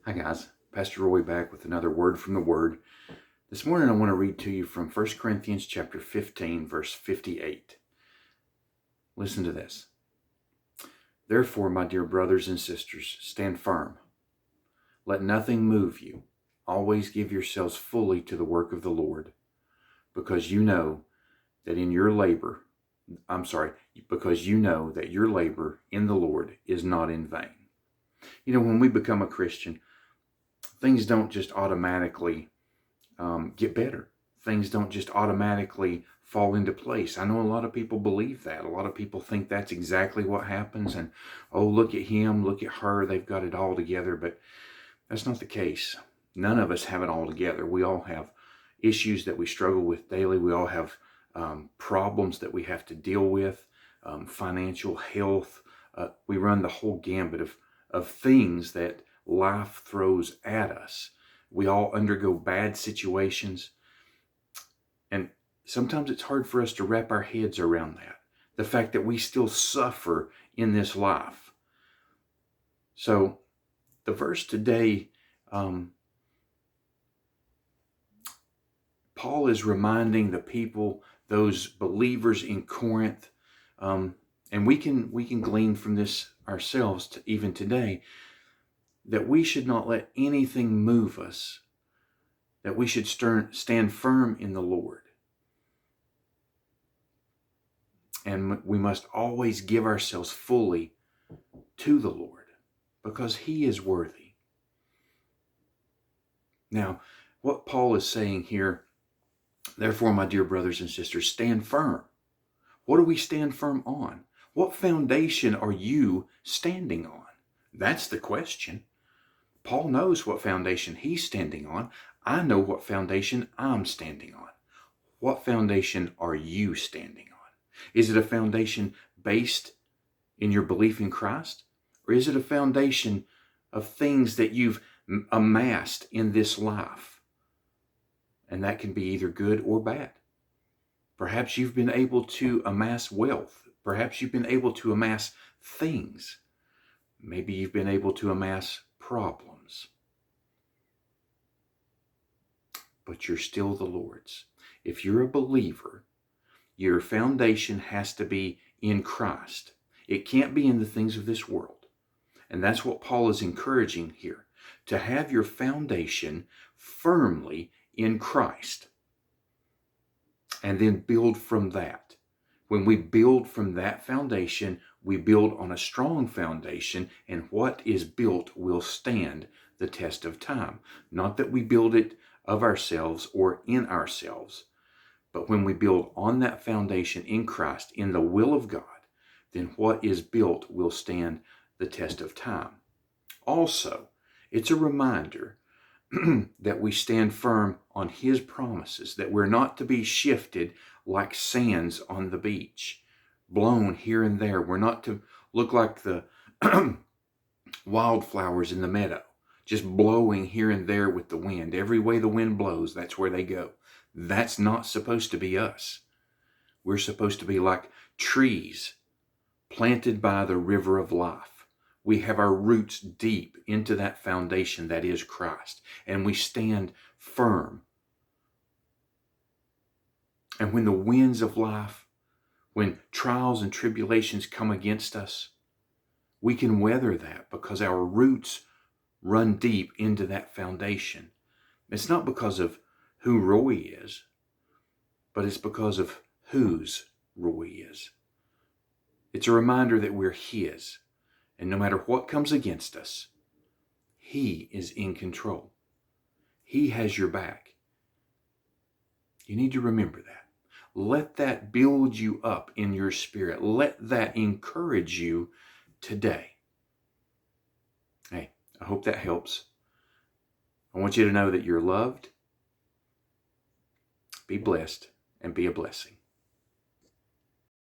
Hi guys, Pastor Roy back with another word from the Word. This morning I want to read to you from 1 Corinthians chapter 15, verse 58. Listen to this. Therefore, my dear brothers and sisters, stand firm. Let nothing move you. Always give yourselves fully to the work of the Lord, because you know that your labor in the Lord is not in vain. You know, when we become a Christian, things don't just automatically get better. Things don't just automatically fall into place. I know a lot of people believe that. A lot of people think that's exactly what happens. And, oh, look at him, look at her, they've got it all together. But that's not the case. None of us have it all together. We all have issues that we struggle with daily. We all have problems that we have to deal with, financial, health. We run the whole gambit of things that life throws at us. We all undergo bad situations. And sometimes it's hard for us to wrap our heads around that. The fact that we still suffer in this life. So the verse today, Paul is reminding the people, those believers in Corinth, and we can glean from this ourselves even today, that we should not let anything move us, that we should stand firm in the Lord. And we must always give ourselves fully to the Lord, because He is worthy. Now, what Paul is saying here, therefore, my dear brothers and sisters, stand firm. What do we stand firm on? What foundation are you standing on? That's the question. Paul knows what foundation he's standing on. I know what foundation I'm standing on. What foundation are you standing on? Is it a foundation based in your belief in Christ? Or is it a foundation of things that you've amassed in this life? And that can be either good or bad. Perhaps you've been able to amass wealth. Perhaps you've been able to amass things. Maybe you've been able to amass problems. But you're still the Lord's. If you're a believer, your foundation has to be in Christ. It can't be in the things of this world. And that's what Paul is encouraging here, to have your foundation firmly in Christ. And then build from that. When we build from that foundation, we build on a strong foundation, and what is built will stand the test of time. Not that we build it of ourselves or in ourselves, but when we build on that foundation in Christ, in the will of God, then what is built will stand the test of time. Also, it's a reminder that we stand firm on His promises, that we're not to be shifted like sands on the beach, blown here and there. We're not to look like the wildflowers in the meadow, just blowing here and there with the wind. Every way the wind blows, that's where they go. That's not supposed to be us. We're supposed to be like trees planted by the river of life. We have our roots deep into that foundation that is Christ, and we stand firm. And when the winds of life, when trials and tribulations come against us, we can weather that because our roots run deep into that foundation. It's not because of who Roy is, but it's because of whose Roy is. It's a reminder that we're His. And no matter what comes against us, He is in control. He has your back. You need to remember that. Let that build you up in your spirit. Let that encourage you today. Hey, I hope that helps. I want you to know that you're loved. Be blessed and be a blessing.